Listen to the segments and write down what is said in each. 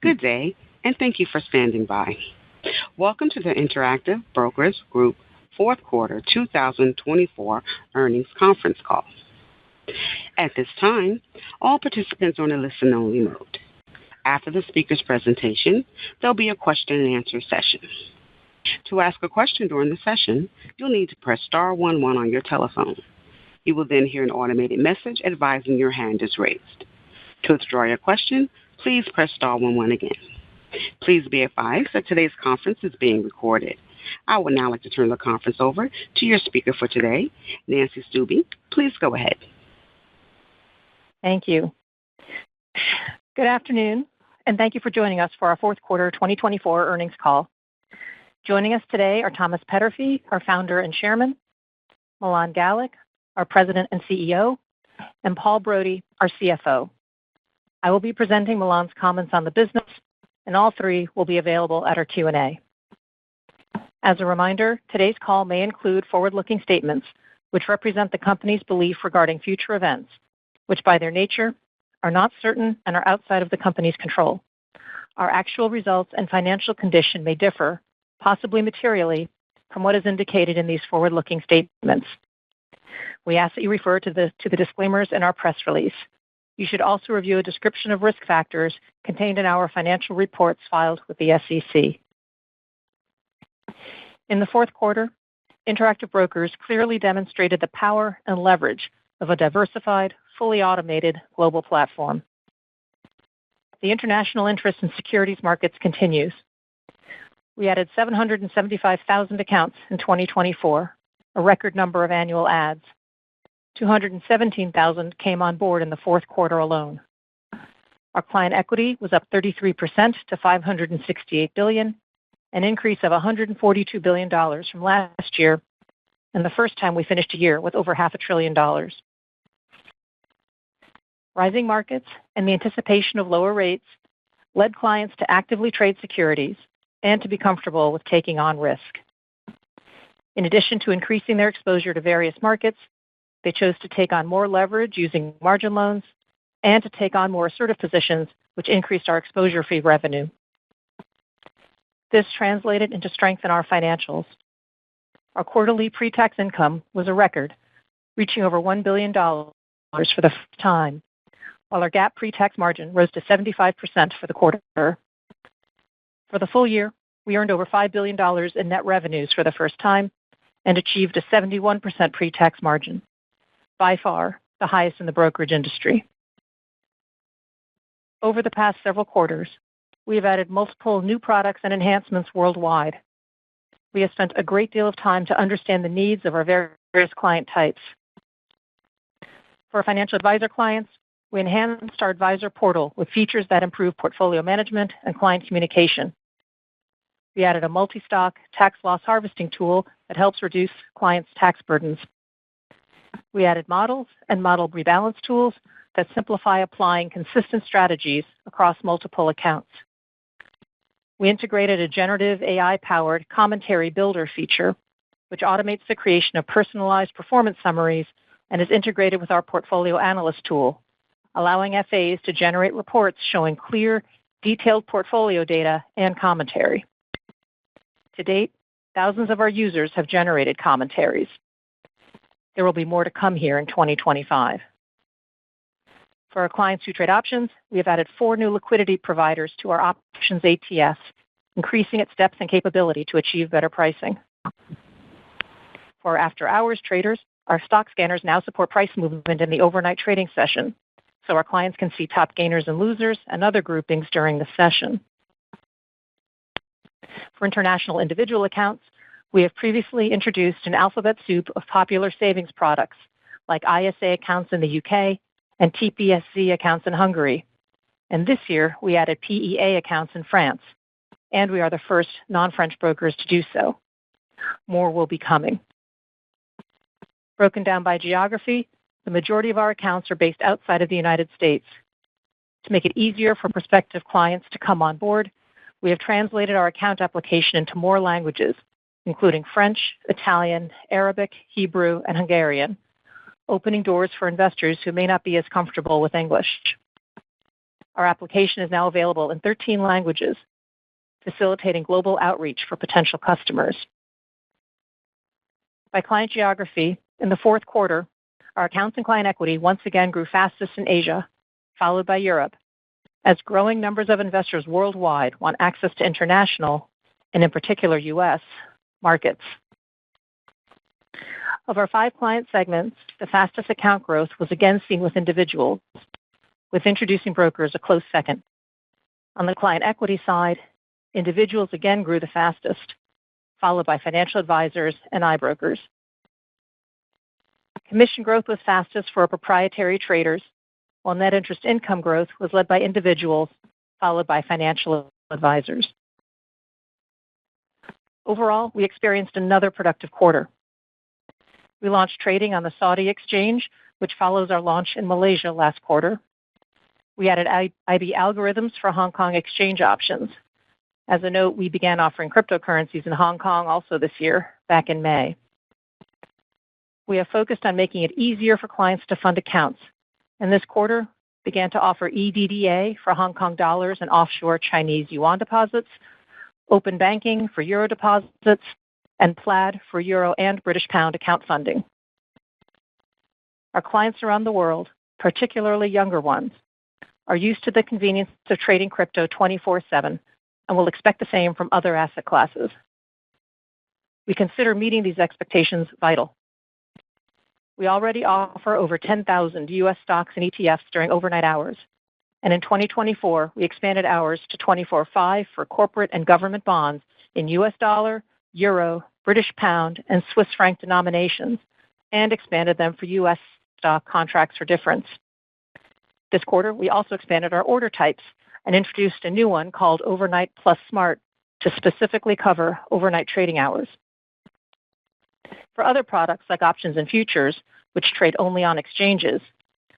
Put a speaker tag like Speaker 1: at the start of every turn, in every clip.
Speaker 1: Good day, and thank you for standing by. Welcome to the Interactive Brokers Group fourth quarter 2024 earnings conference call. At this time, all participants are in a listen-only mode. After the speaker's presentation, there'll be a question-and-answer session. To ask a question during the session, you'll need to press star 11 on your telephone. You will then hear an automated message advising your hand is raised. To withdraw your question, please press star 11 again. Please be advised that today's conference is being recorded. I would now like to turn the conference over to your speaker for today, Nancy Stuebe. Please go ahead.
Speaker 2: Thank you. Good afternoon, and thank you for joining us for our fourth quarter 2024 earnings call. Joining us today are Thomas Peterffy, our founder and chairman, Milan Galik, our president and CEO, and Paul Brody, our CFO. I will be presenting Milan's comments on the business, and all three will be available at our Q&A. As a reminder, today's call may include forward-looking statements which represent the company's belief regarding future events, which by their nature are not certain and are outside of the company's control. Our actual results and financial condition may differ, possibly materially, from what is indicated in these forward-looking statements. We ask that you refer to the disclaimers in our press release. You should also review a description of risk factors contained in our financial reports filed with the SEC. In the fourth quarter, Interactive Brokers clearly demonstrated the power and leverage of a diversified, fully automated global platform. The international interest in securities markets continues. We added 775,000 accounts in 2024, a record number of annual adds. 217,000 came on board in the fourth quarter alone. Our client equity was up 33% to $568 billion, an increase of $142 billion from last year, and the first time we finished a year with over $500 billion. Rising markets and the anticipation of lower rates led clients to actively trade securities and to be comfortable with taking on risk. In addition to increasing their exposure to various markets, they chose to take on more leverage using margin loans and to take on more assertive positions, which increased our exposure fee revenue. This translated into strength in our financials. Our quarterly pre-tax income was a record, reaching over $1 billion for the first time, while our GAAP pre-tax margin rose to 75% for the quarter. For the full year, we earned over $5 billion in net revenues for the first time and achieved a 71% pre-tax margin, by far the highest in the brokerage industry. Over the past several quarters, we have added multiple new products and enhancements worldwide. We have spent a great deal of time to understand the needs of our various client types. For our financial advisor clients, we enhanced our advisor portal with features that improve portfolio management and client communication. We added a multi-stock tax loss harvesting tool that helps reduce clients' tax burdens. We added models and model rebalance tools that simplify applying consistent strategies across multiple accounts. We integrated a generative AI-powered commentary builder feature, which automates the creation of personalized performance summaries and is integrated with our portfolio analyst tool, allowing FAs to generate reports showing clear, detailed portfolio data and commentary. To date, thousands of our users have generated commentaries. There will be more to come here in 2025. For our clients who trade options, we have added 4 new liquidity providers to our options ATS, increasing its depth and capability to achieve better pricing. For our after-hours traders, our stock scanners now support price movement in the overnight trading session, so our clients can see top gainers and losers and other groupings during the session. For international individual accounts, we have previously introduced an alphabet soup of popular savings products like ISA accounts in the UK and TPSZ accounts in Hungary. And this year, we added PEA accounts in France, and we are the first non-French brokers to do so. More will be coming. Broken down by geography, the majority of our accounts are based outside of the United States. To make it easier for prospective clients to come on board, we have translated our account application into more languages, including French, Italian, Arabic, Hebrew, and Hungarian, opening doors for investors who may not be as comfortable with English. Our application is now available in 13 languages, facilitating global outreach for potential customers. By client geography, in the fourth quarter, our accounts and client equity once again grew fastest in Asia, followed by Europe, as growing numbers of investors worldwide want access to international, and in particular U.S., markets. Of our 5 client segments, the fastest account growth was again seen with individuals, with introducing brokers a close second. On the client equity side, individuals again grew the fastest, followed by financial advisors and iBrokers. Commission growth was fastest for our proprietary traders, while net interest income growth was led by individuals, followed by financial advisors. Overall, we experienced another productive quarter. We launched trading on the Saudi exchange, which follows our launch in Malaysia last quarter. We added IB algorithms for Hong Kong exchange options. As a note, we began offering cryptocurrencies in Hong Kong also this year, back in May. We have focused on making it easier for clients to fund accounts, and this quarter began to offer EDDA for Hong Kong dollars and offshore Chinese yuan deposits, open banking for euro deposits, and Plaid for euro and British pound account funding. Our clients around the world, particularly younger ones, are used to the convenience of trading crypto 24/7 and will expect the same from other asset classes. We consider meeting these expectations vital. We already offer over 10,000 U.S. stocks and ETFs during overnight hours, and in 2024, we expanded hours to 24/5 for corporate and government bonds in U.S. dollar, euro, British pound, and Swiss franc denominations, and expanded them for U.S. stock contracts for difference. This quarter, we also expanded our order types and introduced a new one called Overnight Plus Smart to specifically cover overnight trading hours. For other products like options and futures, which trade only on exchanges,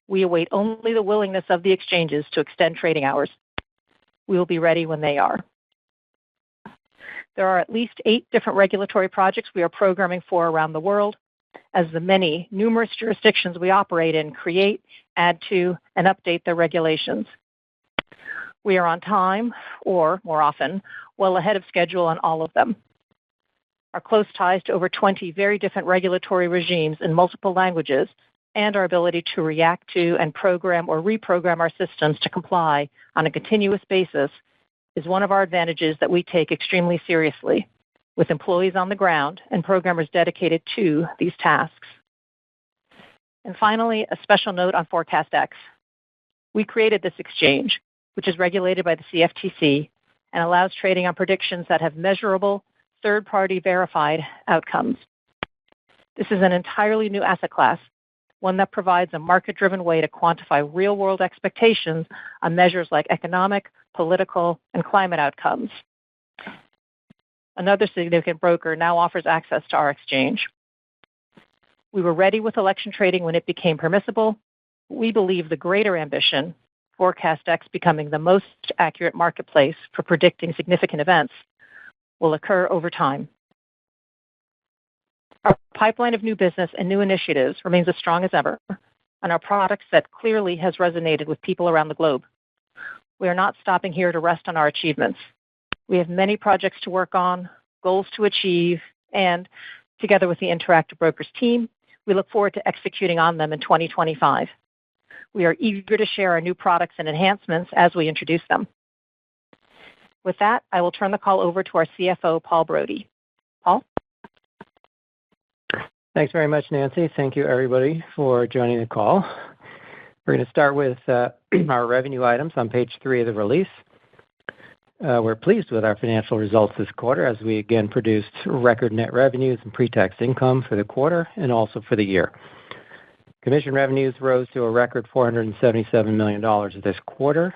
Speaker 2: we await only the willingness of the exchanges to extend trading hours. We will be ready when they are. There are at least 8 different regulatory projects we are programming for around the world, as the many, numerous jurisdictions we operate in create, add to, and update their regulations. We are on time, or more often, well ahead of schedule on all of them. Our close ties to over 20 very different regulatory regimes in multiple languages, and our ability to react to and program or reprogram our systems to comply on a continuous basis is one of our advantages that we take extremely seriously, with employees on the ground and programmers dedicated to these tasks. And finally, a special note on ForecastX. We created this exchange, which is regulated by the CFTC and allows trading on predictions that have measurable, third-party verified outcomes. This is an entirely new asset class, one that provides a market-driven way to quantify real-world expectations on measures like economic, political, and climate outcomes. Another significant broker now offers access to our exchange. We were ready with election trading when it became permissible. We believe the greater ambition, ForecastX becoming the most accurate marketplace for predicting significant events, will occur over time. Our pipeline of new business and new initiatives remains as strong as ever, and our product set clearly has resonated with people around the globe. We are not stopping here to rest on our achievements. We have many projects to work on, goals to achieve, and together with the Interactive Brokers team, we look forward to executing on them in 2025. We are eager to share our new products and enhancements as we introduce them. With that, I will turn the call over to our CFO, Paul Brody. Paul?
Speaker 3: Thanks very much, Nancy. Thank you, everybody, for joining the call. We're going to start with our revenue items on page 3 of the release. We're pleased with our financial results this quarter as we again produced record net revenues and pre-tax income for the quarter and also for the year. Commission revenues rose to a record $477 million this quarter.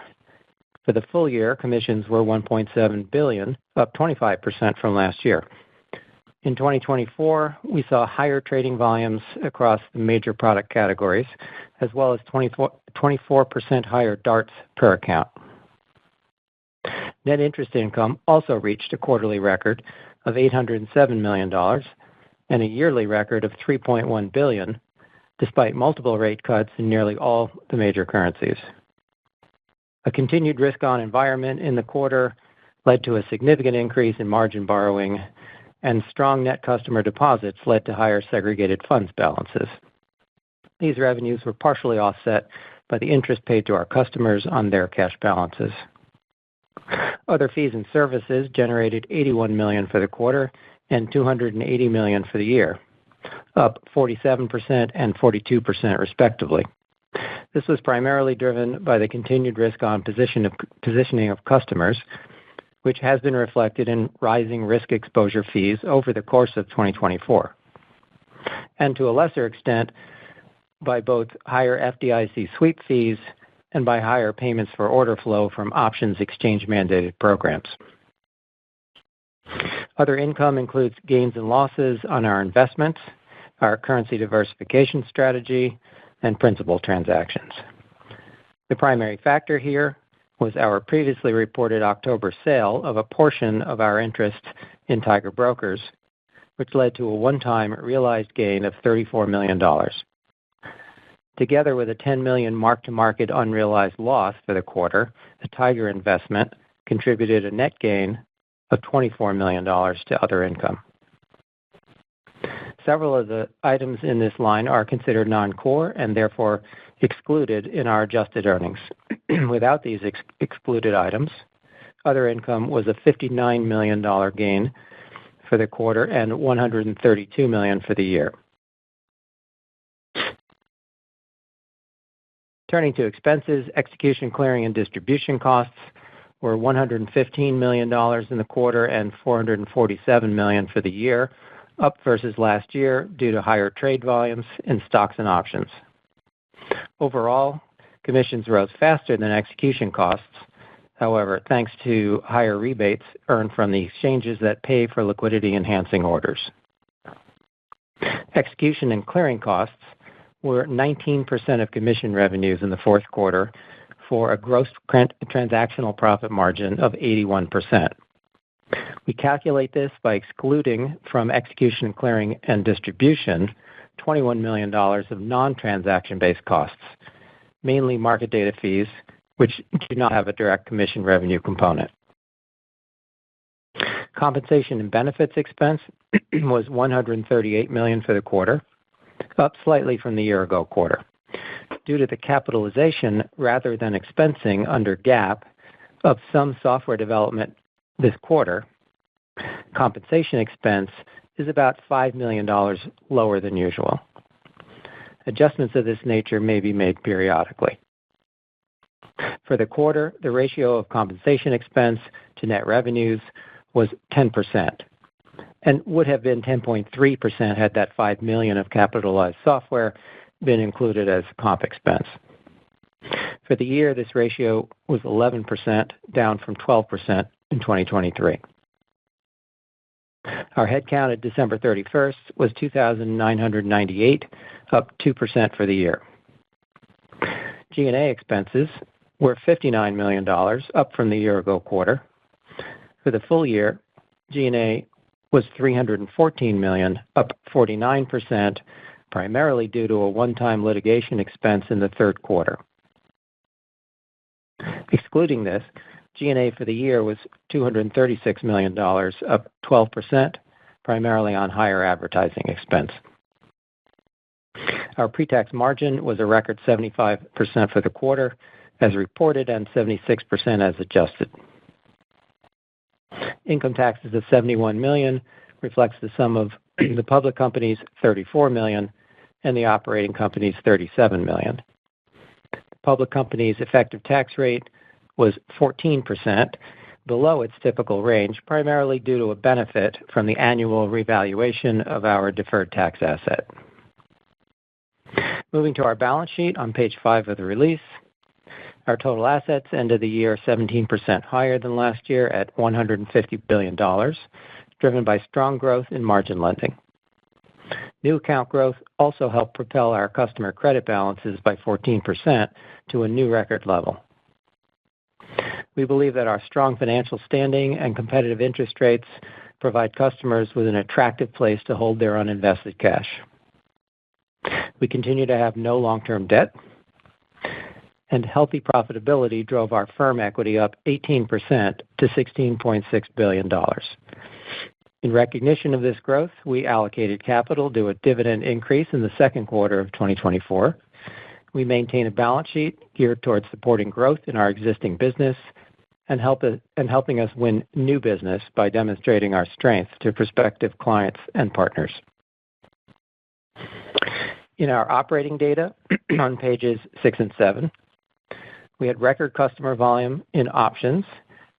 Speaker 3: For the full year, commissions were $1.7 billion, up 25% from last year. In 2024, we saw higher trading volumes across the major product categories, as well as 24% higher DARTs per account. Net interest income also reached a quarterly record of $807 million and a yearly record of $3.1 billion, despite multiple rate cuts in nearly all the major currencies. A continued risk-on environment in the quarter led to a significant increase in margin borrowing, and strong net customer deposits led to higher segregated funds balances. These revenues were partially offset by the interest paid to our customers on their cash balances. Other fees and services generated $81 million for the quarter and $280 million for the year, up 47% and 42% respectively. This was primarily driven by the continued risk-on positioning of customers, which has been reflected in rising risk exposure fees over the course of 2024, and to a lesser extent, by both higher FDIC sweep fees and by higher payments for order flow from options exchange-mandated programs. Other income includes gains and losses on our investments, our currency diversification strategy, and principal transactions. The primary factor here was our previously reported October sale of a portion of our interest in Tiger Brokers, which led to a one-time realized gain of $34 million. Together with a $10 million mark-to-market unrealized loss for the quarter, the Tiger investment contributed a net gain of $24 million to other income. Several of the items in this line are considered non-core and therefore excluded in our adjusted earnings. Without these excluded items, other income was a $59 million gain for the quarter and $132 million for the year. Turning to expenses, execution, clearing, and distribution costs were $115 million in the quarter and $447 million for the year, up versus last year due to higher trade volumes in stocks and options. Overall, commissions rose faster than execution costs. However, thanks to higher rebates earned from the exchanges that pay for liquidity-enhancing orders. Execution and clearing costs were 19% of commission revenues in the fourth quarter for a gross transactional profit margin of 81%. We calculate this by excluding from execution, clearing, and distribution $21 million of non-transaction-based costs, mainly market data fees, which do not have a direct commission revenue component. Compensation and benefits expense was $138 million for the quarter, up slightly from the year-ago quarter. Due to the capitalization rather than expensing under GAAP of some software development this quarter, compensation expense is about $5 million lower than usual. Adjustments of this nature may be made periodically. For the quarter, the ratio of compensation expense to net revenues was 10%, and would have been 10.3% had that $5 million of capitalized software been included as comp expense. For the year, this ratio was 11%, down from 12% in 2023. Our headcount at December 31st was 2,998, up 2% for the year. G&A expenses were $59 million, up from the year-ago quarter. For the full year, G&A was $314 million, up 49%, primarily due to a one-time litigation expense in the third quarter. Excluding this, G&A for the year was $236 million, up 12%, primarily on higher advertising expense. Our pre-tax margin was a record 75% for the quarter, as reported, and 76% as adjusted. Income taxes of $71 million reflects the sum of the public company's $34 million and the operating company's $37 million. The public company's effective tax rate was 14%, below its typical range, primarily due to a benefit from the annual revaluation of our deferred tax asset. Moving to our balance sheet on page 5 of the release, our total assets ended the year 17% higher than last year at $150 billion, driven by strong growth in margin lending. New account growth also helped propel our customer credit balances by 14% to a new record level. We believe that our strong financial standing and competitive interest rates provide customers with an attractive place to hold their uninvested cash. We continue to have no long-term debt. and healthy profitability drove our firm equity up 18% to $16.6 billion. In recognition of this growth, we allocated capital to a dividend increase in the second quarter of 2024. We maintain a balance sheet geared towards supporting growth in our existing business and helping us win new business by demonstrating our strength to prospective clients and partners. In our operating data on pages 6 and 7, we had record customer volume in options,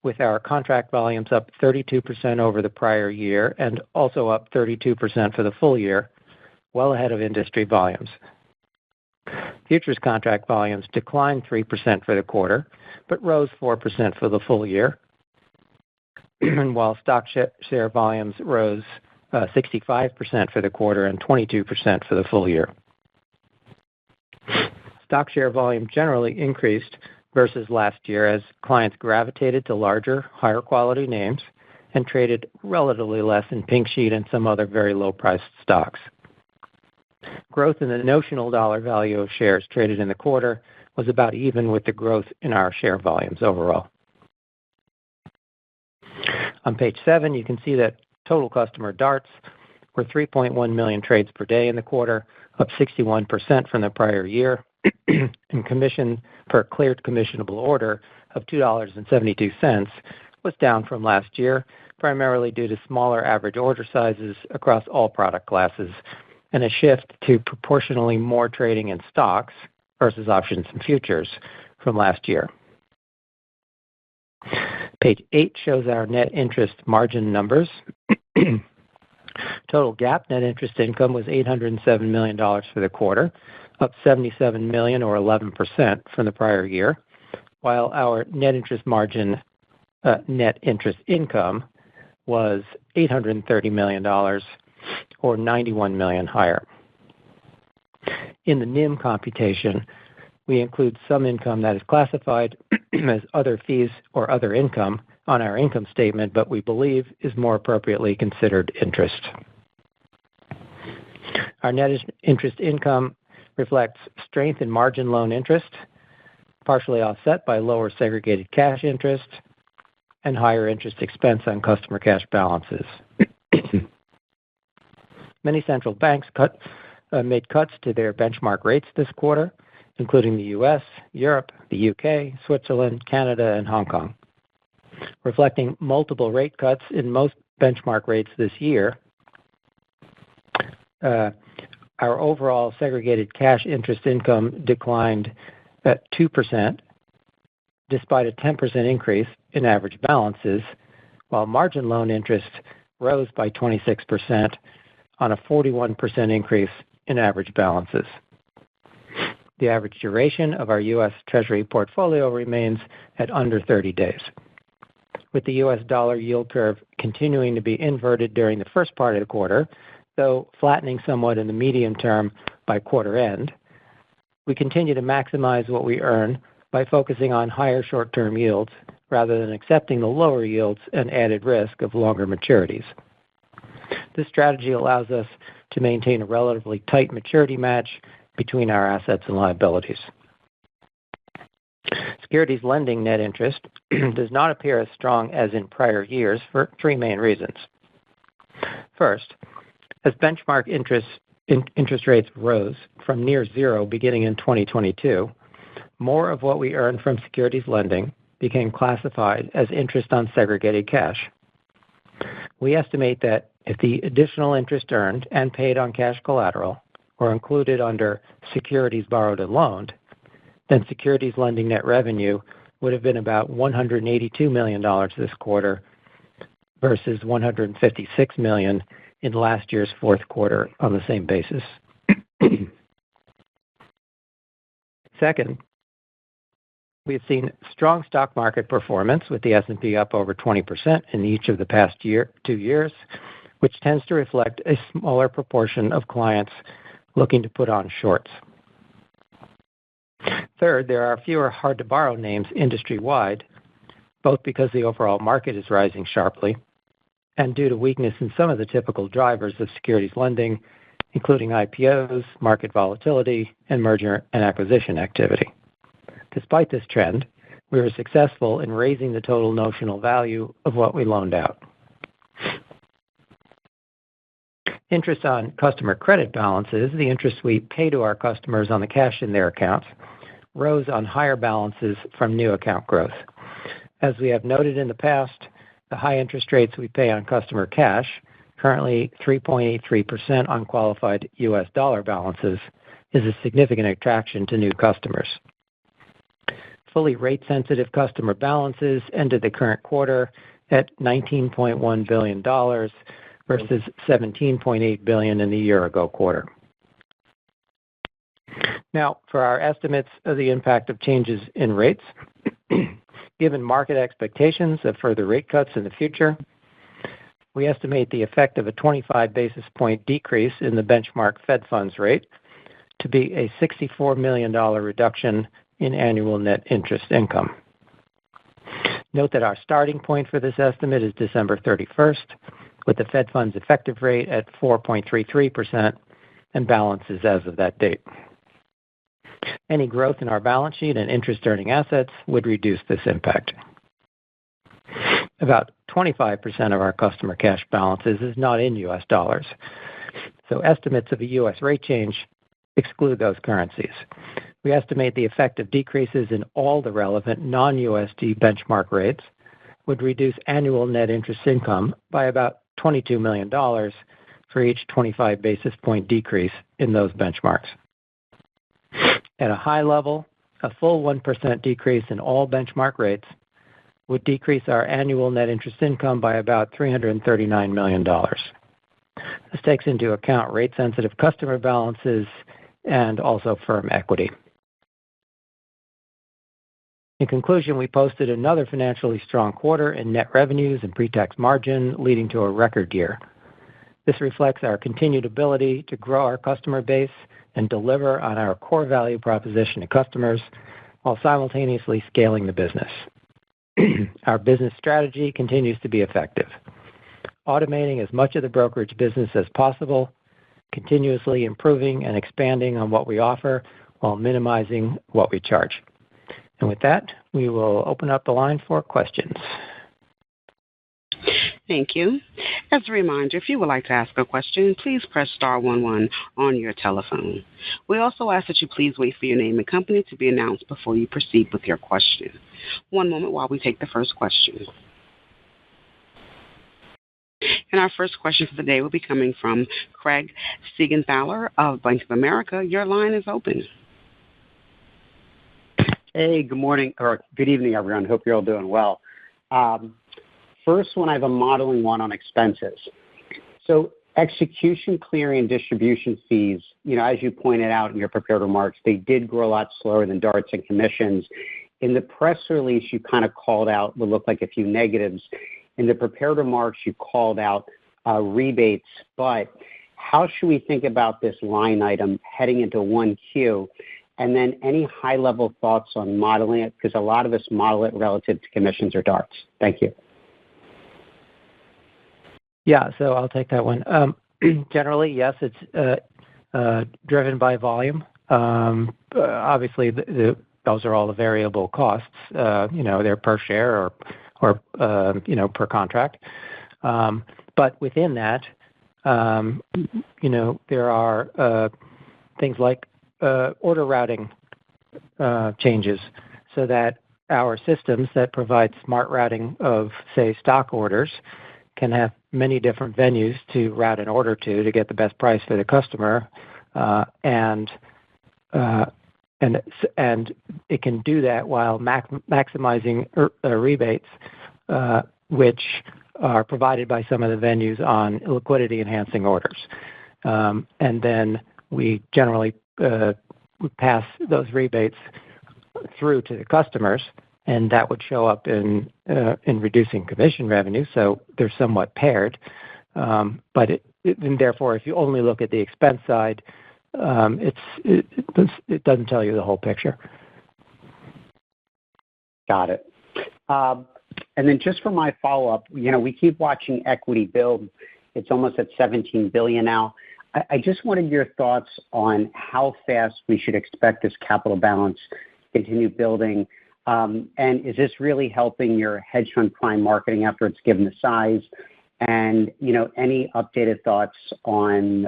Speaker 3: with our contract volumes up 32% over the prior year and also up 32% for the full year, well ahead of industry volumes. Futures contract volumes declined 3% for the quarter, but rose 4% for the full year, while stock share volumes rose 65% for the quarter and 22% for the full year. Stock share volume generally increased versus last year as clients gravitated to larger, higher quality names and traded relatively less in pink sheet and some other very low-priced stocks. Growth in the notional dollar value of shares traded in the quarter was about even with the growth in our share volumes overall. On page 7, you can see that total customer DARTs were 3.1 million trades per day in the quarter, up 61% from the prior year, and commission per cleared commissionable order of $2.72 was down from last year, primarily due to smaller average order sizes across all product classes and a shift to proportionally more trading in stocks versus options and futures from last year. Page 8 shows our net interest margin numbers. Total GAAP net interest income was $807 million for the quarter, up $77 million or 11% from the prior year, while our net interest margin, net interest income was $830 million or $91 million higher. In the NIM computation, we include some income that is classified as other fees or other income on our income statement, but we believe is more appropriately considered interest. Our net interest income reflects strength in margin loan interest, partially offset by lower segregated cash interest and higher interest expense on customer cash balances. Many central banks made cuts to their benchmark rates this quarter, including the U.S., Europe, the U.K., Switzerland, Canada, and Hong Kong. Reflecting multiple rate cuts in most benchmark rates this year, our overall segregated cash interest income declined at 2%, despite a 10% increase in average balances, while margin loan interest rose by 26% on a 41% increase in average balances. The average duration of our U.S. Treasury portfolio remains at under 30 days. With the U.S. dollar yield curve continuing to be inverted during the first part of the quarter, though flattening somewhat in the medium term by quarter end, we continue to maximize what we earn by focusing on higher short-term yields rather than accepting the lower yields and added risk of longer maturities. This strategy allows us to maintain a relatively tight maturity match between our assets and liabilities. Securities lending net interest does not appear as strong as in prior years for three main reasons. First, as benchmark interest rates rose from near zero beginning in 2022, more of what we earned from securities lending became classified as interest on segregated cash. We estimate that if the additional interest earned and paid on cash collateral were included under securities borrowed and loaned, then securities lending net revenue would have been about $182 million this quarter versus $156 million in last year's fourth quarter on the same basis. Second, we have seen strong stock market performance with the S&P up over 20% in each of the past 2 years, which tends to reflect a smaller proportion of clients looking to put on shorts. Third, there are fewer hard-to-borrow names industry-wide, both because the overall market is rising sharply and due to weakness in some of the typical drivers of securities lending, including IPOs, market volatility, and merger and acquisition activity. Despite this trend, we were successful in raising the total notional value of what we loaned out. Interest on customer credit balances, the interest we pay to our customers on the cash in their accounts, rose on higher balances from new account growth. As we have noted in the past, the high interest rates we pay on customer cash, currently 3.83% on qualified U.S. dollar balances, is a significant attraction to new customers. Fully rate-sensitive customer balances ended the current quarter at $19.1 billion versus $17.8 billion in the year-ago quarter. Now, for our estimates of the impact of changes in rates, given market expectations of further rate cuts in the future, we estimate the effect of a 25 basis point decrease in the benchmark Fed funds rate to be a $64 million reduction in annual net interest income. Note that our starting point for this estimate is December 31st, with the Fed funds effective rate at 4.33% and balances as of that date. Any growth in our balance sheet and interest-earning assets would reduce this impact. About 25% of our customer cash balances is not in U.S. dollars, so estimates of a U.S. rate change exclude those currencies. We estimate the effect of decreases in all the relevant non-USD benchmark rates would reduce annual net interest income by about $22 million for each 25 basis point decrease in those benchmarks. At a high level, a full 1% decrease in all benchmark rates would decrease our annual net interest income by about $339 million. This takes into account rate-sensitive customer balances and also firm equity. In conclusion, we posted another financially strong quarter in net revenues and pre-tax margin, leading to a record year. This reflects our continued ability to grow our customer base and deliver on our core value proposition to customers while simultaneously scaling the business. Our business strategy continues to be effective, automating as much of the brokerage business as possible, continuously improving and expanding on what we offer while minimizing what we charge. And with that, we will open up the line for questions.
Speaker 1: Thank you. As a reminder, if you would like to ask a question, please press star 11 on your telephone. We also ask that you please wait for your name and company to be announced before you proceed with your question. One moment while we take the first question. And our first question for the day will be coming from Craig Siegenthaler of Bank of America. Your line is open.
Speaker 4: Hey, good morning or good evening, everyone. Hope you're all doing well. First one, I have a modeling one on expenses. So execution, clearing, and distribution fees, as you pointed out in your prepared remarks, they did grow a lot slower than DARTs and commissions. In the press release, you kind of called out what looked like a few negatives. In the prepared remarks, you called out rebates. But how should we think about this line item heading into 1Q? And then any high-level thoughts on modeling it? Because a lot of us model it relative to commissions or DARTs. Thank you.
Speaker 3: Yeah, so I'll take that one. Generally, yes, it's driven by volume. Obviously, those are all the variable costs. They're per share or per contract. But within that, there are things like order routing changes so that our systems that provide smart routing of, say, stock orders can have many different venues to route an order to get the best price for the customer, and it can do that while maximizing rebates, which are provided by some of the venues on liquidity-enhancing orders. And then we generally pass those rebates through to the customers, and that would show up in reducing commission revenue. So they're somewhat paired. But and therefore, if you only look at the expense side, it doesn't tell you the whole picture.
Speaker 4: Got it. And then just for my follow-up, we keep watching equity build. It's almost at $17 billion now. I just wanted your thoughts on how fast we should expect this capital balance continue building? And is this really helping your hedge fund prime marketing efforts given the size? And, any updated thoughts on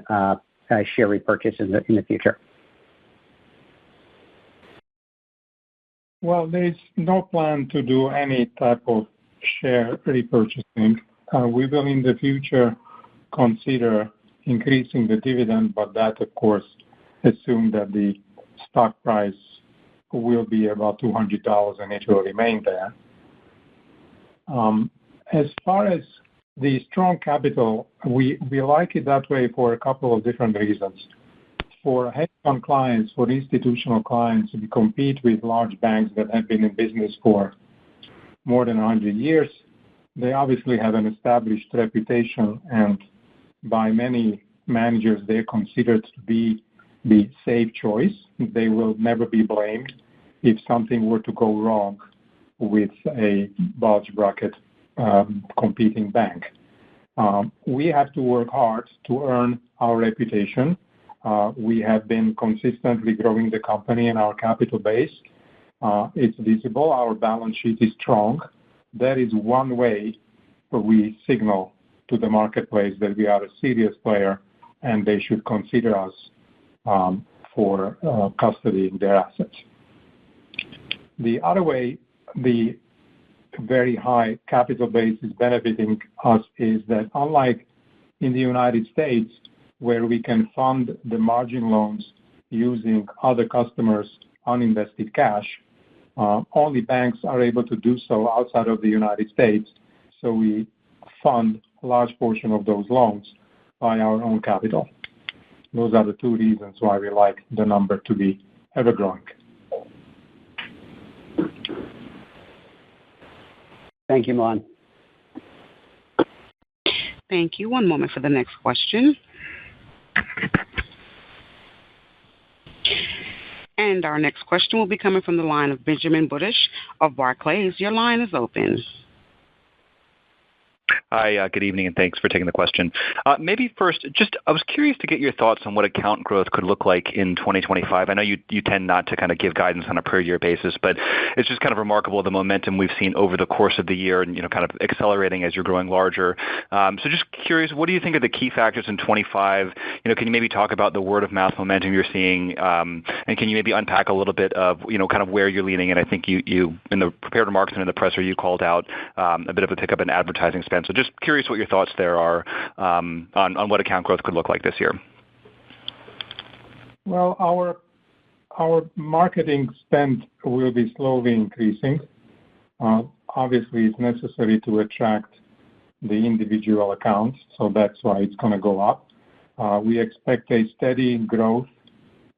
Speaker 4: share repurchase in the future?
Speaker 5: Well, there is no plan to do any type of share repurchasing. We will in the future consider increasing the dividend, but that, of course, assume that the stock price will be about $200 and it will remain there. As far as the strong capital, we like it that way for a couple of different reasons. For hedge fund clients, for institutional clients, we compete with large banks that have been in business for more than 100 years. They obviously have an established reputation, and by many managers, they're considered to be the safe choice. They will never be blamed if something were to go wrong with a bulge bracket competing bank. We have to work hard to earn our reputation. We have been consistently growing the company and our capital base. It's visible. Our balance sheet is strong. That is one way we signal to the marketplace that we are a serious player and they should consider us for custodying their assets. The other way the very high capital base is benefiting us is that unlike in the United States, where we can fund the margin loans using other customers' uninvested cash, only banks are able to do so outside of the United States. So we fund a large portion of those loans by our own capital. Those are the two reasons why we like the number to be ever growing.
Speaker 4: Thank you, Milan.
Speaker 1: Thank you. One moment for the next question. And our next question will be coming from the line of Benjamin Budish of Barclays. Your line is open.
Speaker 6: Hi, good evening, and thanks for taking the question. Maybe first, I was curious to get your thoughts on what account growth could look like in 2025. I know you tend not to kind of give guidance on a per-year basis, but it's just kind of remarkable the momentum we've seen over the course of the year and, kind of accelerating as you're growing larger. So just curious, what do you think are the key factors in 25? Can you maybe talk about the word-of-mouth momentum you're seeing, and can you maybe unpack a little bit of, kind of where you're leaning? And I think you in the prepared remarks and in the presser, you called out a bit of a pickup in advertising spend. So just curious what your thoughts there are on what account growth could look like this year.
Speaker 5: Well, our marketing spend will be slowly increasing. Obviously, it's necessary to attract the individual accounts, so that's why it's going to go up. We expect a steady growth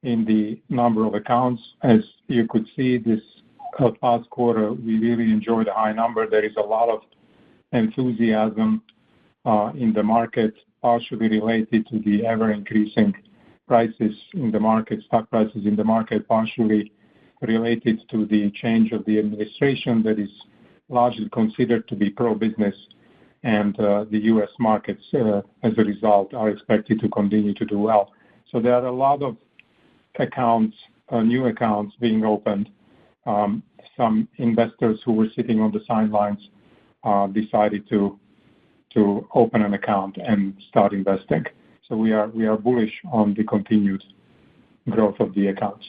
Speaker 5: in the number of accounts. As you could see this past quarter, we really enjoyed a high number. There is a lot of enthusiasm in the market, partially related to the ever-increasing prices in the market, stock prices in the market, partially related to the change of the administration that is largely considered to be pro-business, and the U.S. markets, as a result, are expected to continue to do well. So there are a lot of accounts, new accounts being opened. Some investors who were sitting on the sidelines decided to open an account and start investing. So we are bullish on the continued growth of the accounts.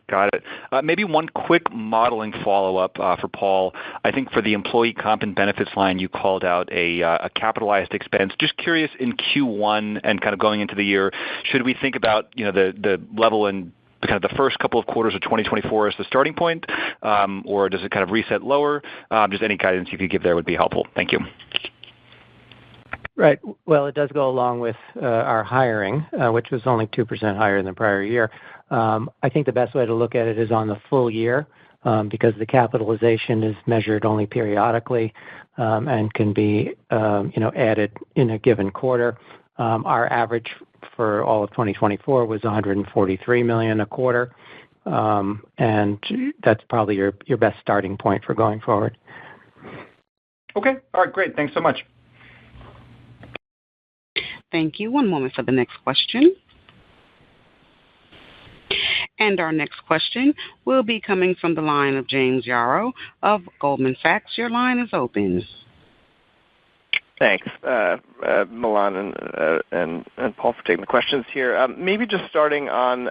Speaker 6: Got it. Maybe one quick modeling follow-up for Paul. I think for the employee comp and benefits line, you called out a capitalized expense. Just curious, in Q1 and kind of going into the year, should we think about the level in kind of the first couple of quarters of 2024 as the starting point, or does it kind of reset lower? Just any guidance you could give there would be helpful. Thank you.
Speaker 3: Right. Well, it does go along with our hiring, which was only 2% higher than the prior year. I think the best way to look at it is on the full year, because the capitalization is measured only periodically and can be added in a given quarter. Our average for all of 2024 was $143 million a quarter, and that's probably your best starting point for going forward.
Speaker 6: Okay. All right, great. Thanks so much.
Speaker 1: Thank you. One moment for the next question. And our next question will be coming from the line of James Yarrow of Goldman Sachs. Your line is open.
Speaker 7: Thanks, Milan and Paul, for taking the questions here. Maybe just starting on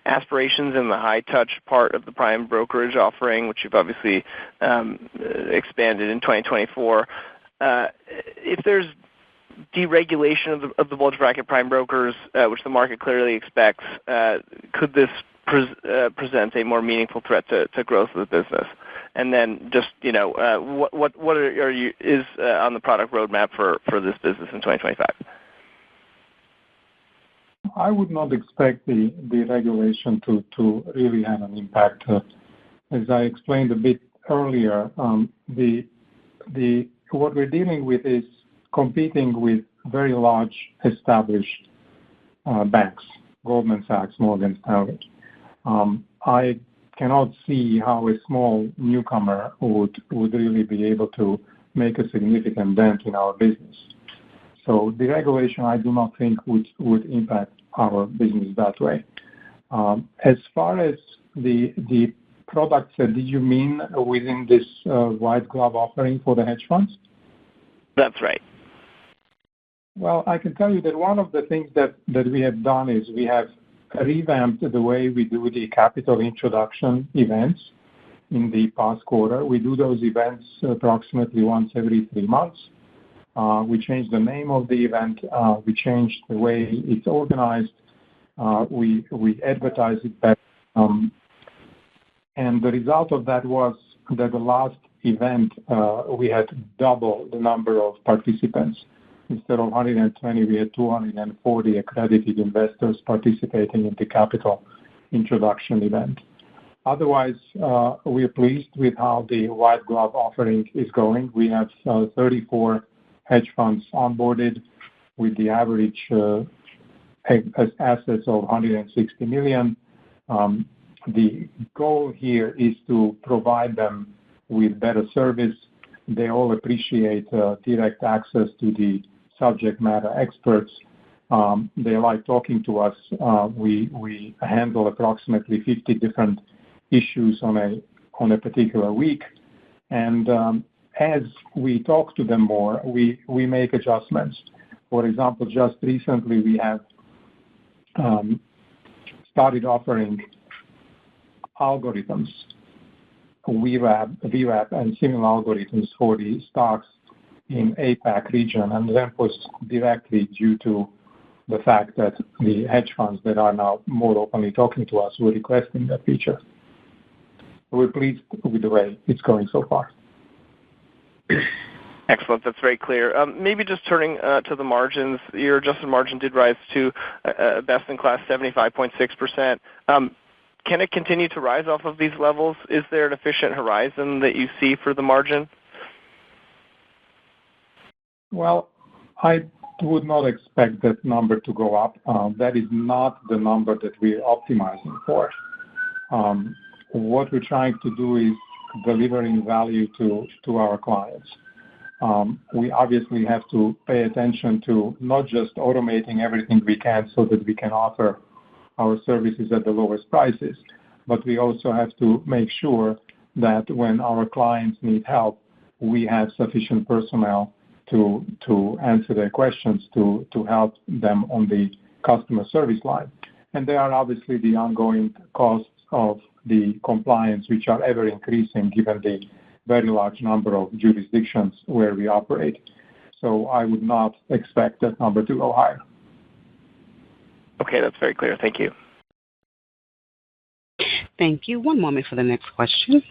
Speaker 7: aspirations in the high-touch part of the prime brokerage offering, which you've obviously expanded in 2024. If there's deregulation of the bulge bracket prime brokers, which the market clearly expects, could this present a more meaningful threat to growth of the business? And then just, what is on the product roadmap for this business in 2025?
Speaker 5: I would not expect the regulation to really have an impact. As I explained a bit earlier, what we're dealing with is competing with very large established banks, Goldman Sachs, Morgan Stanley. I cannot see how a small newcomer would really be able to make a significant dent in our business. So the regulation, I do not think would impact our business that way. As far as the products, did you mean within this white glove offering for the hedge funds?
Speaker 7: That's right.
Speaker 5: Well, I can tell you that one of the things that we have done is we have revamped the way we do the capital introduction events in the past quarter. We do those events approximately once every 3 months. We changed the name of the event. We changed the way it's organized. We advertise it better. And the result of that was that the last event, we had double the number of participants. Instead of 120, we had 240 accredited investors participating in the capital introduction event. Otherwise, we are pleased with how the white glove offering is going. We have 34 hedge funds onboarded with the average assets of $160 million. The goal here is to provide them with better service. They all appreciate direct access to the subject matter experts. They like talking to us. We handle approximately 50 different issues on a particular week. And as we talk to them more, we make adjustments. For example, just recently we have started offering algorithms, VWAP and similar algorithms for the stocks in APAC region, and that was directly due to the fact that the hedge funds that are now more openly talking to us were requesting that feature. We're pleased with the way it's going so far.
Speaker 7: Excellent. That's very clear. Maybe just turning to the margins, your adjusted margin did rise to best-in-class 75.6%. Can it continue to rise off of these levels? Is there an efficient horizon that you see for the margin?
Speaker 5: Well, I would not expect that number to go up. That is not the number that we're optimizing for. What we're trying to do is delivering value to our clients. We obviously have to pay attention to not just automating everything we can so that we can offer our services at the lowest prices, but we also have to make sure that when our clients need help, we have sufficient personnel to answer their questions, to help them on the customer service line. And there are obviously the ongoing costs of the compliance, which are ever increasing given the very large number of jurisdictions where we operate. So I would not expect that number to go higher.
Speaker 7: Okay, that's very clear. Thank you.
Speaker 1: Thank you. One moment for the next question.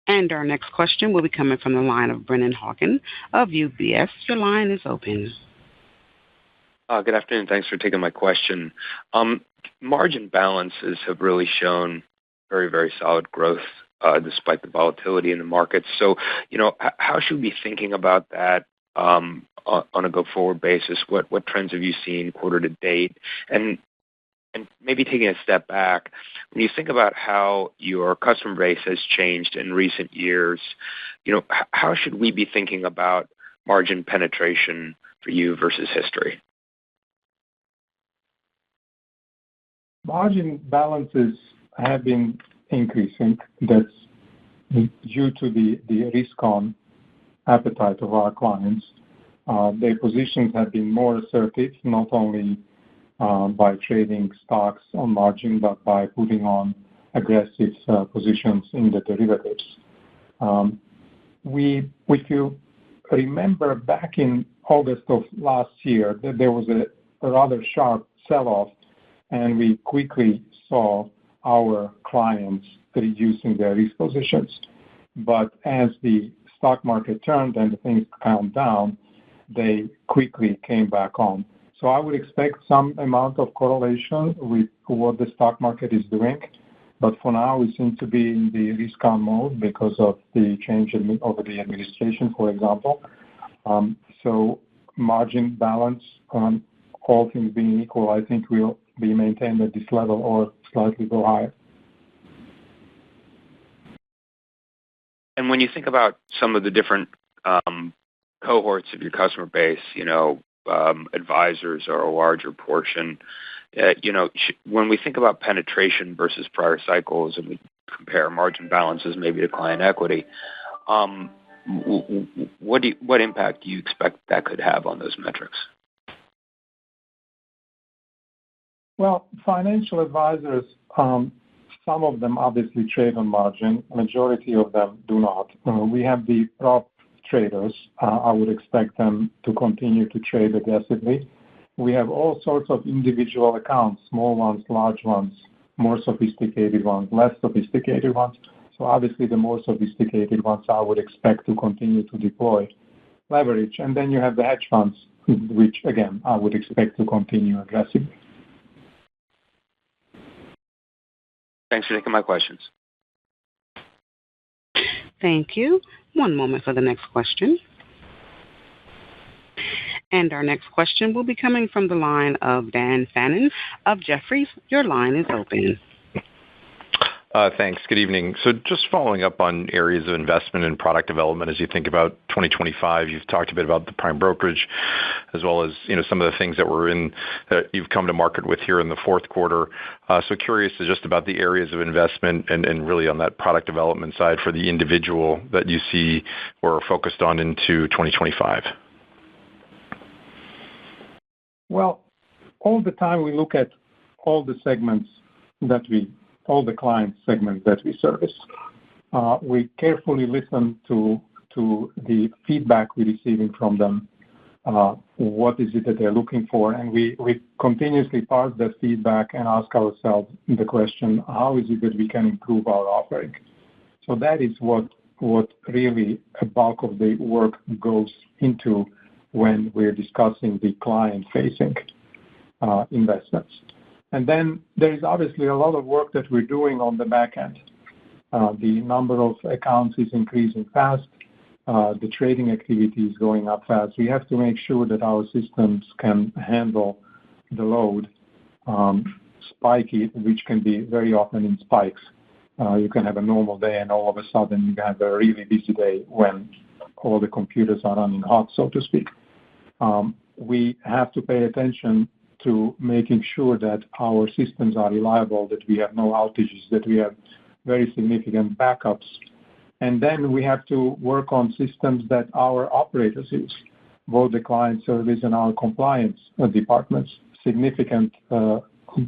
Speaker 1: And our next question will be coming from the line of Brennan Hawken of UBS. Your line is open.
Speaker 8: Good afternoon. Thanks for taking my question. Margin balances have really shown very, very solid growth despite the volatility in the markets. So, how should we be thinking about that on a go-forward basis? What trends have you seen quarter to date? And maybe taking a step back, when you think about how your customer base has changed in recent years, how should we be thinking about margin penetration for you versus history?
Speaker 5: Margin balances have been increasing. That's due to the risk-on appetite of our clients. Their positions have been more assertive, not only by trading stocks on margin, but by putting on aggressive positions in the derivatives. If you remember back in August of last year, that there was a rather sharp sell-off, and we quickly saw our clients reducing their risk positions. But as the stock market turned and the things calmed down, they quickly came back on. So I would expect some amount of correlation with what the stock market is doing. But for now, we seem to be in the risk-on mode because of the change over the administration, for example. So margin balance, all things being equal, I think will be maintained at this level or slightly go higher.
Speaker 8: And when you think about some of the different cohorts of your customer base, advisors are a larger portion. When we think about penetration versus prior cycles and we compare margin balances maybe to client equity, what impact do you expect that could have on those metrics?
Speaker 5: Well, financial advisors, some of them obviously trade on margin. Majority of them do not. We have the prop traders. I would expect them to continue to trade aggressively. We have all sorts of individual accounts, small ones, large ones, more sophisticated ones, less sophisticated ones. So obviously the more sophisticated ones I would expect to continue to deploy leverage. And then you have the hedge funds, which again, I would expect to continue aggressively.
Speaker 8: Thanks for taking my questions.
Speaker 1: Thank you. One moment for the next question. And our next question will be coming from the line of Dan Fannon of Jefferies. Your line is open.
Speaker 9: Thanks. Good evening. So just following up on areas of investment and product development as you think about 2025, you've talked a bit about the prime brokerage as well as some of the things that you've come to market with here in the fourth quarter. So curious just about the areas of investment and really on that product development side for the individual that you see or are focused on into 2025.
Speaker 5: Well, all the time we look at all the segments all the client segments that we service. We carefully listen to the feedback we're receiving from them. What is it that they're looking for? And we continuously parse that feedback and ask ourselves the question, how is it that we can improve our offering? So that is what really a bulk of the work goes into when we're discussing the client-facing investments. And then there is obviously a lot of work that we're doing on the back end. The number of accounts is increasing fast. The trading activity is going up fast. We have to make sure that our systems can handle the load, spiky, which can be very often in spikes. You can have a normal day and all of a sudden you can have a really busy day when all the computers are running hot, so to speak. We have to pay attention to making sure that our systems are reliable, that we have no outages, that we have very significant backups. And then we have to work on systems that our operators use, both the client service and our compliance departments. Significant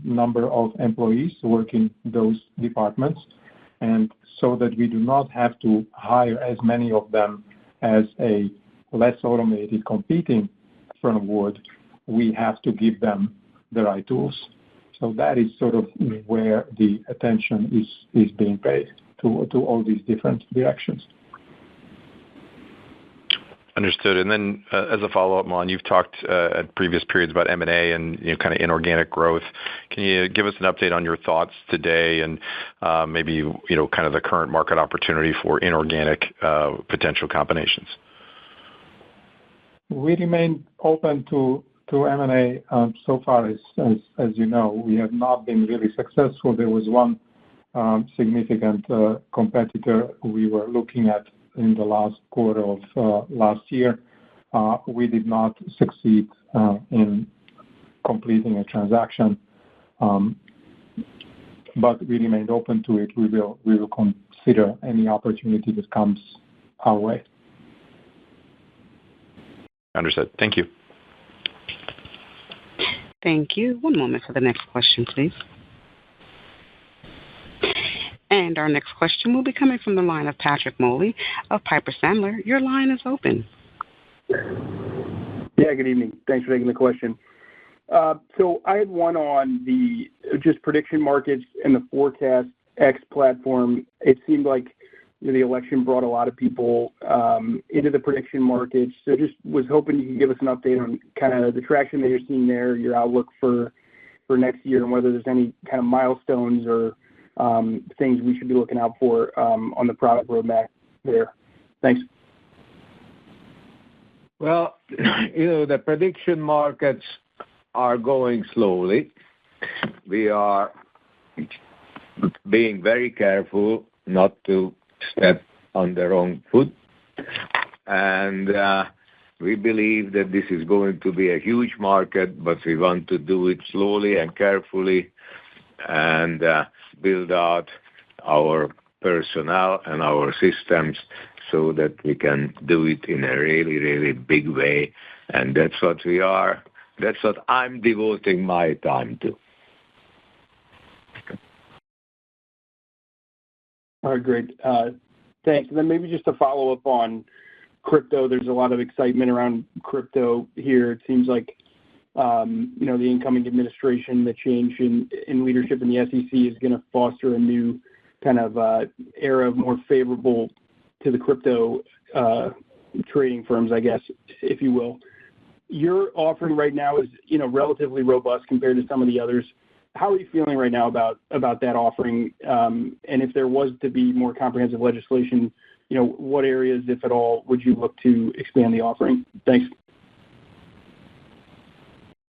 Speaker 5: number of employees work in those departments. And so that we do not have to hire as many of them as a less automated competing firm would, we have to give them the right tools. So that is sort of where the attention is being paid to all these different directions.
Speaker 9: Understood. And then as a follow-up, Milan, you've talked at previous periods about M&A and kind of inorganic growth. Can you give us an update on your thoughts today and maybe kind of the current market opportunity for inorganic potential combinations?
Speaker 5: We remain open to M&A. So far, as you know, we have not been really successful. There was one significant competitor we were looking at in the last quarter of last year. We did not succeed in completing a transaction. but we remained open to it. We will consider any opportunity that comes our way.
Speaker 9: Understood. Thank you.
Speaker 1: Thank you. One moment for the next question, please. And our next question will be coming from the line of Patrick Moley of Piper Sandler. Your line is open.
Speaker 10: Yeah, good evening. Thanks for taking the question. So I had one on the just prediction markets and the Forecast X platform. It seemed like the election brought a lot of people into the prediction markets. So just was hoping you could give us an update on kind of the traction that you're seeing there, your outlook for next year, and whether there's any kind of milestones or things we should be looking out for on the product roadmap there. Thanks.
Speaker 11: Well, the prediction markets are going slowly. We are being very careful not to step on the wrong foot. And we believe that this is going to be a huge market, but we want to do it slowly and carefully and build out our personnel and our systems so that we can do it in a really, really big way. And that's what we are. That's what I'm devoting my time to.
Speaker 10: All right, great. Thanks. And then maybe just to follow up on crypto, there's a lot of excitement around crypto here. It seems like, the incoming administration, the change in leadership in the SEC is going to foster a new kind of era of more favorable to the crypto trading firms, I guess, if you will. Your offering right now is, relatively robust compared to some of the others. How are you feeling right now about that offering? And if there was to be more comprehensive legislation, what areas, if at all, would you look to expand the offering? Thanks.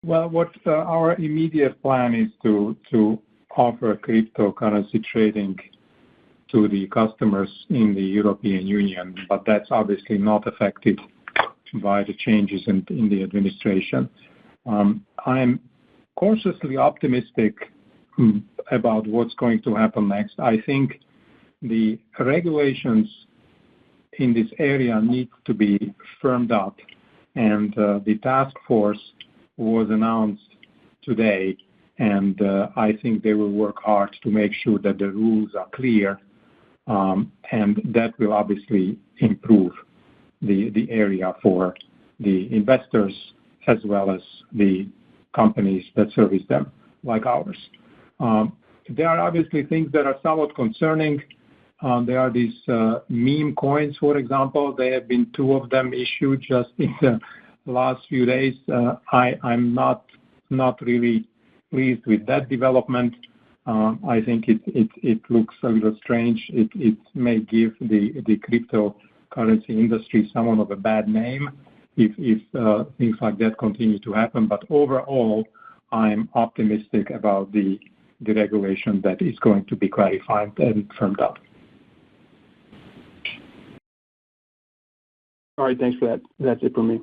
Speaker 5: Well, what our immediate plan is to offer cryptocurrency trading to the customers in the European Union, but that's obviously not affected by the changes in the administration. I'm cautiously optimistic about what's going to happen next. I think the regulations in this area need to be firmed up, and the task force was announced today, and I think they will work hard to make sure that the rules are clear, and that will obviously improve the area for the investors as well as the companies that service them, like ours. There are obviously things that are somewhat concerning. There are these meme coins, for example. There have been 2 of them issued just in the last few days. I'm not really pleased with that development. I think it looks a little strange. It may give the cryptocurrency industry somewhat of a bad name if things like that continue to happen. But overall, I'm optimistic about the regulation that is going to be clarified and firmed up.
Speaker 10: All right, thanks for that. That's it for me.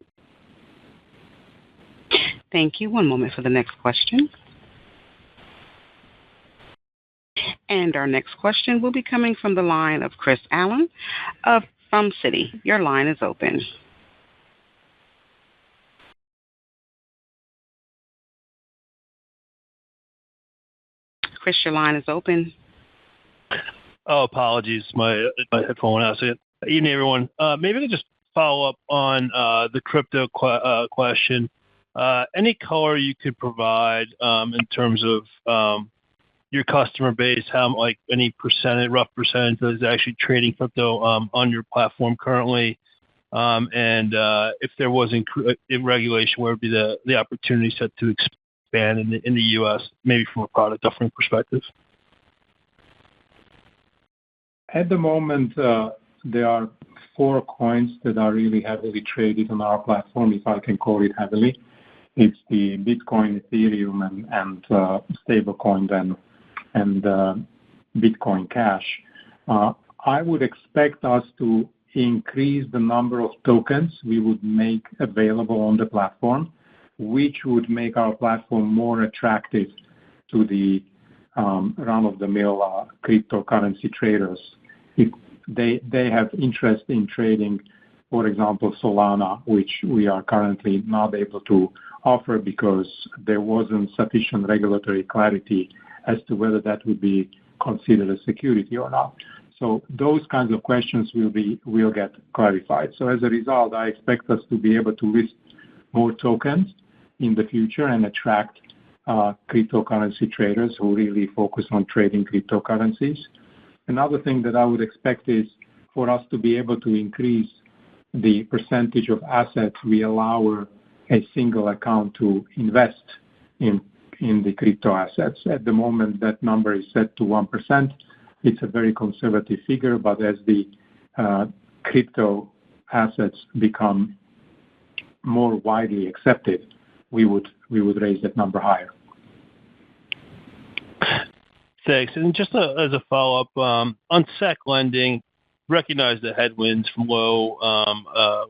Speaker 1: Thank you. One moment for the next question. And our next question will be coming from the line of Chris Allen from Citi. Your line is open. Chris, your line is open.
Speaker 12: Oh, apologies. My headphone out. Evening, everyone. Maybe I could just follow up on the crypto question. Any color you could provide in terms of your customer base, how any rough percentage that is actually trading crypto on your platform currently, and if there was in regulation, where would be the opportunity set to expand in the U.S., maybe from a product offering perspective?
Speaker 5: At the moment, there are 4 coins that are really heavily traded on our platform, if I can call it heavily. It's the Bitcoin, Ethereum, and stablecoin and Bitcoin Cash. I would expect us to increase the number of tokens we would make available on the platform, which would make our platform more attractive to the run-of-the-mill cryptocurrency traders. If they have interest in trading, for example, Solana, which we are currently not able to offer because there wasn't sufficient regulatory clarity as to whether that would be considered a security or not. So those kinds of questions will get clarified. So as a result, I expect us to be able to list more tokens in the future and attract cryptocurrency traders who really focus on trading cryptocurrencies. Another thing that I would expect is for us to be able to increase the percentage of assets we allow a single account to invest in the crypto assets. At the moment, that number is set to 1%. It's a very conservative figure, but as the crypto assets become more widely accepted, we would raise that number higher.
Speaker 12: Thanks. And just as a follow-up, on SEC lending, recognize the headwinds from low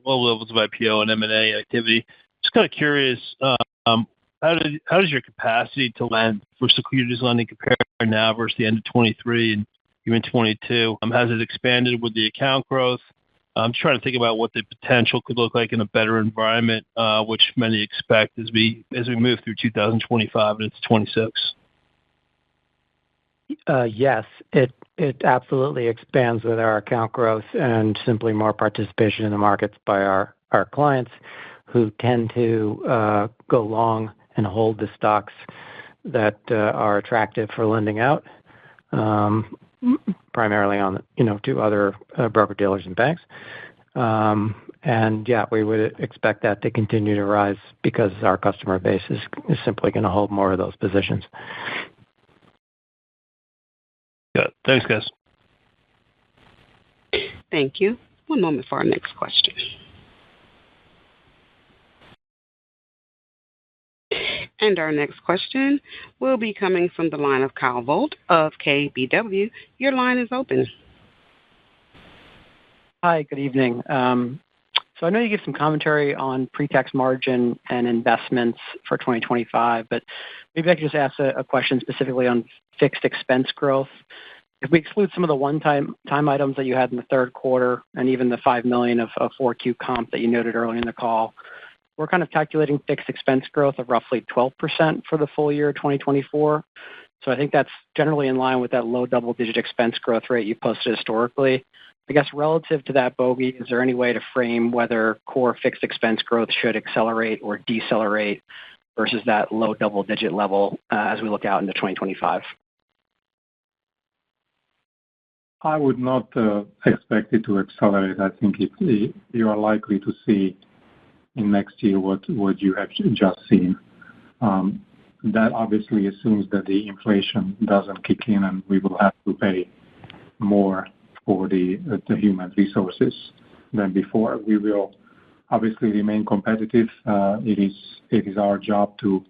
Speaker 12: levels of IPO and M&A activity. Just kind of curious, how does your capacity to lend for securities lending compare now versus the end of 23 and even 22? Has it expanded with the account growth? I'm trying to think about what the potential could look like in a better environment, which many expect as we move through 2025 and into 26.
Speaker 3: Yes, it absolutely expands with our account growth and simply more participation in the markets by our clients who tend to go long and hold the stocks that are attractive for lending out, primarily on to other broker-dealers and banks. And yeah, we would expect that to continue to rise because our customer base is simply going to hold more of those positions.
Speaker 12: Yeah. Thanks, guys.
Speaker 1: Thank you. One moment for our next question. And our next question will be coming from the line of Kyle Vogt of KBW. Your line is open.
Speaker 13: Hi, good evening. So I know you gave some commentary on pre-tax margin and investments for 2025, but maybe I could just ask a question specifically on fixed expense growth. If we exclude some of the one-time items that you had in the third quarter and even the $5 million of 4Q comp that you noted earlier in the call, we're kind of calculating fixed expense growth of roughly 12% for the full year 2024. So I think that's generally in line with that low double-digit expense growth rate you posted historically. I guess relative to that bogey, is there any way to frame whether core fixed expense growth should accelerate or decelerate versus that low double-digit level as we look out into 2025?
Speaker 5: I would not expect it to accelerate. I think you are likely to see in next year what you have just seen. That obviously assumes that the inflation doesn't kick in and we will have to pay more for the human resources than before. We will obviously remain competitive. It is our job to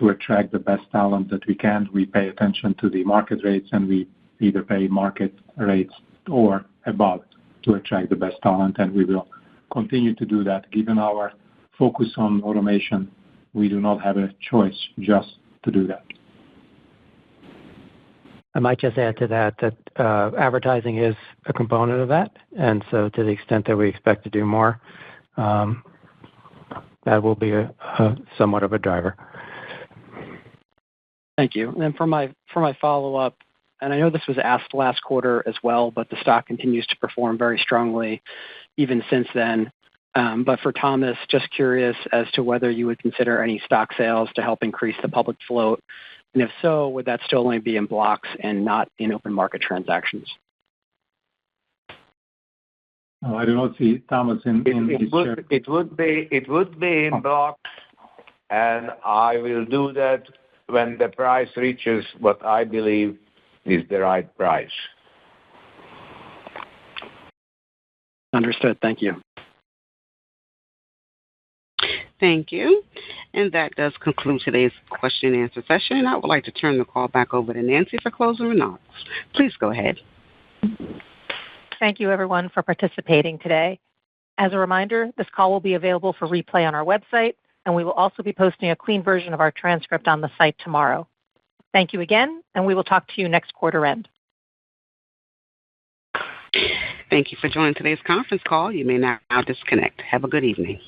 Speaker 5: attract the best talent that we can. We pay attention to the market rates and we either pay market rates or above to attract the best talent, and we will continue to do that. Given our focus on automation, we do not have a choice just to do that.
Speaker 3: I might just add to that advertising is a component of that, and so to the extent that we expect to do more, that will be somewhat of a driver.
Speaker 13: Thank you. And then for my follow-up, and I know this was asked last quarter as well, but the stock continues to perform very strongly even since then. But for Thomas, just curious as to whether you would consider any stock sales to help increase the public float. And if so, would that still only be in blocks and not in open market transactions?
Speaker 5: I do not see Thomas in his share.
Speaker 11: It would be in blocks, and I will do that when the price reaches what I believe is the right price.
Speaker 13: Understood. Thank you.
Speaker 1: Thank you. And that does conclude today's question and answer session. I would like to turn the call back over to Nancy for closing remarks. Please go ahead.
Speaker 2: Thank you, everyone, for participating today. As a reminder, this call will be available for replay on our website, and we will also be posting a clean version of our transcript on the site tomorrow. Thank you again, and we will talk to you next quarter end.
Speaker 1: Thank you for joining today's conference call. You may now disconnect. Have a good evening.